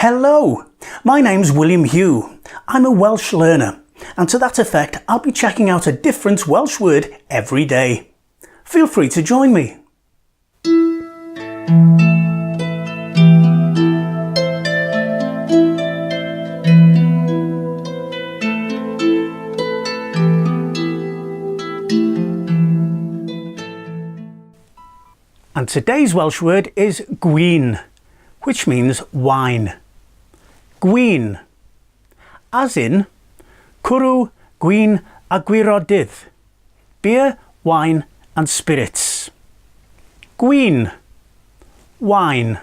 Hello, my name's William Hugh. I'm a Welsh learner, and to that effect I'll be checking out a different Welsh word every day. Feel free to join me. And today's Welsh word is gwin, which means wine. Gwin, as in cwrw, gwin a gwirodydd, beer, wine and spirits. Gwin, wine.